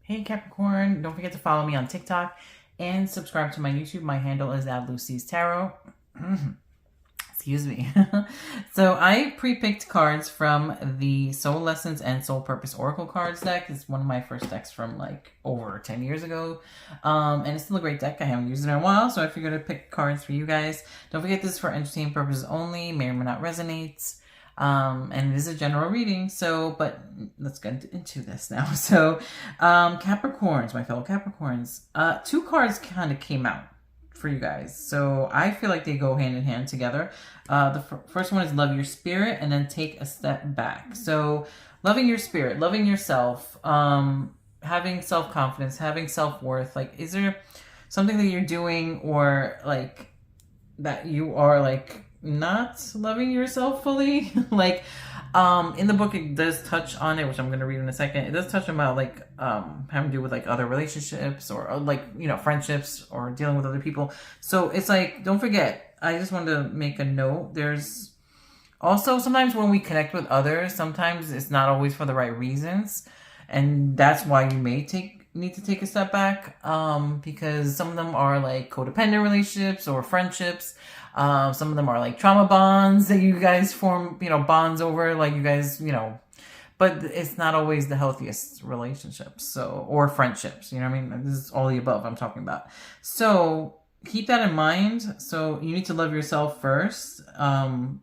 Hey Capricorn, don't forget to follow me on TikTok and subscribe to my YouTube. My handle is @Lucy'sTarot. Excuse me. So I pre-picked cards from the Soul Lessons and Soul Purpose Oracle cards deck. It's one of my first decks from like over 10 years ago. And it's still a great deck. I haven't used it in a while, so I figured I'd pick cards for you guys. Don't forget, this is for entertainment purposes only. May or may not resonate. And it is a general reading, but let's get into this now. So, Capricorns, my fellow Capricorns, two cards kind of came out for you guys. So I feel like they go hand in hand together. The first one is love your spirit and then take a step back. So loving your spirit, loving yourself, having self-confidence, having self-worth. Like, is there something that you're doing or like that you are like not loving yourself fully? Like, in the book it does touch on it, which I'm going to read in a second. It does touch about like having to do with like other relationships or like, you know, friendships or dealing with other people. So it's like, don't forget, I just wanted to make a note, there's also sometimes when we connect with others, sometimes it's not always for the right reasons, and that's why you may need to take a step back, because some of them are like codependent relationships or friendships. Some of them are like trauma bonds that you guys form, you know, bonds over, like you guys, you know, but it's not always the healthiest relationships, so, or friendships, you know what I mean? This is all the above I'm talking about. So keep that in mind. So you need to love yourself first. And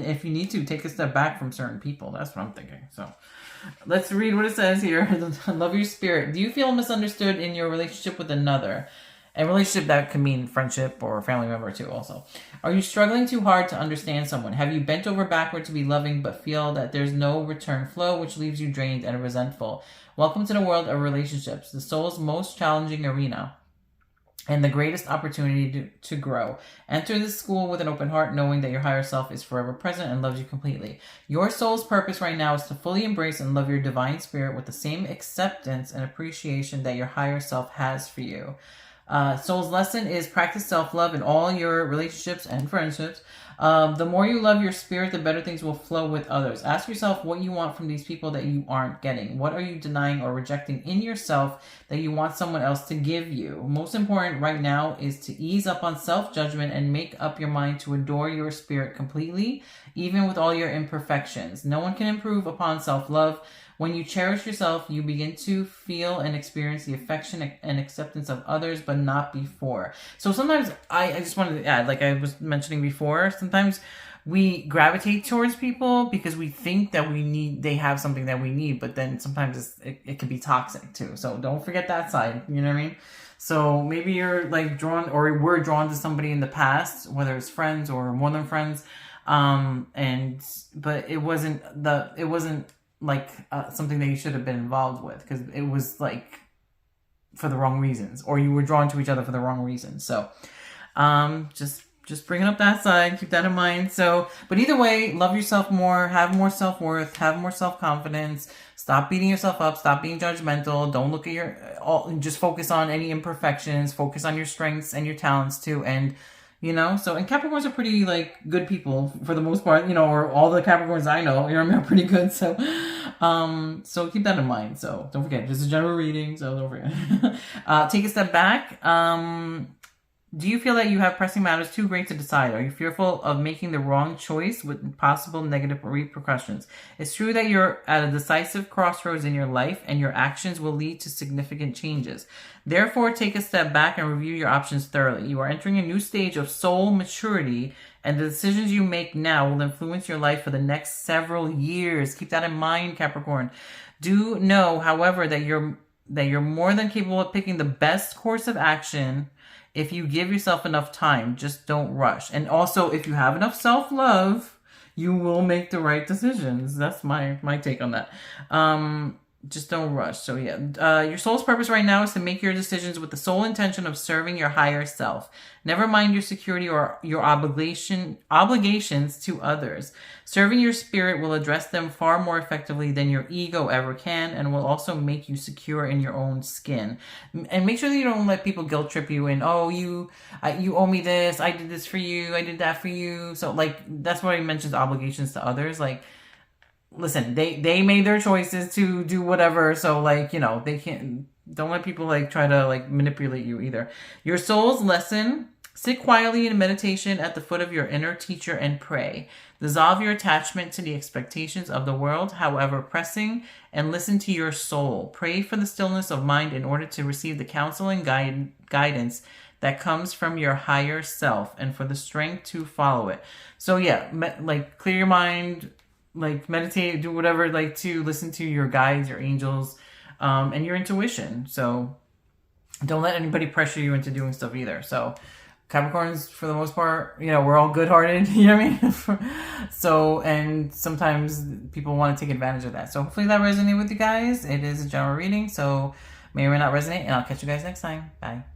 if you need to, take a step back from certain people. That's what I'm thinking. So let's read what it says here. Love your spirit. Do you feel misunderstood in your relationship with another? A relationship that can mean friendship or family member too also. Are you struggling too hard to understand someone? Have you bent over backward to be loving but feel that there's no return flow, which leaves you drained and resentful? Welcome to the world of relationships, the soul's most challenging arena and the greatest opportunity to grow. Enter this school with an open heart, knowing that your higher self is forever present and loves you completely. Your soul's purpose right now is to fully embrace and love your divine spirit with the same acceptance and appreciation that your higher self has for you. Soul's lesson is practice self-love in all your relationships and friendships. The more you love your spirit, the better things will flow with others. Ask yourself what you want from these people that you aren't getting. What are you denying or rejecting in yourself that you want someone else to give you? Most important right now is to ease up on self-judgment and make up your mind to adore your spirit completely, even with all your imperfections. No one can improve upon self-love. When you cherish yourself, you begin to feel and experience the affection and acceptance of others, but not before. So sometimes I just wanted to add, like I was mentioning before, sometimes we gravitate towards people because we think that they have something that we need, but then sometimes it can be toxic too. So don't forget that side, you know what I mean? So maybe you're like drawn, or were drawn to somebody in the past, whether it's friends or more than friends, but it wasn't like something that you should have been involved with, because it was like for the wrong reasons, or you were drawn to each other for the wrong reasons. So just bringing up that side, keep that in mind. So, but either way, love yourself more, have more self-worth, have more self-confidence, stop beating yourself up, stop being judgmental, don't look at just focus on any imperfections, focus on your strengths and your talents too. And you know, so, and Capricorns are pretty, like, good people for the most part, you know, or all the Capricorns I know, you know, are pretty good, so, so keep that in mind. So, don't forget, this is a general reading, so don't forget. Take a step back. Do you feel that you have pressing matters too great to decide? Are you fearful of making the wrong choice with possible negative repercussions? It's true that you're at a decisive crossroads in your life and your actions will lead to significant changes. Therefore, take a step back and review your options thoroughly. You are entering a new stage of soul maturity, and the decisions you make now will influence your life for the next several years. Keep that in mind, Capricorn. Do know, however, that you're more than capable of picking the best course of action if you give yourself enough time. Just don't rush. And also, if you have enough self-love, you will make the right decisions. That's my take on that. Just don't rush. So yeah, your soul's purpose right now is to make your decisions with the sole intention of serving your higher self. Never mind your security or your obligations to others. Serving your spirit will address them far more effectively than your ego ever can, and will also make you secure in your own skin. And make sure that you don't let people guilt trip you in, oh, you owe me this, I did this for you, I did that for you. So like, that's why he mentions obligations to others. Like, listen, they made their choices to do whatever, so like, you know, they can't, don't let people like try to like manipulate you either. Your soul's lesson: sit quietly in meditation at the foot of your inner teacher and pray. Dissolve your attachment to the expectations of the world, however pressing, and listen to your soul. Pray for the stillness of mind in order to receive the counsel and guidance that comes from your higher self, and for the strength to follow it. So yeah, like clear your mind, like meditate, do whatever, like to listen to your guides, your angels, and your intuition. So don't let anybody pressure you into doing stuff either. So Capricorns, for the most part, you know, we're all good-hearted, you know what I mean? So, and sometimes people want to take advantage of that. So hopefully that resonated with you guys. It is a general reading, so may or may not resonate, and I'll catch you guys next time. Bye.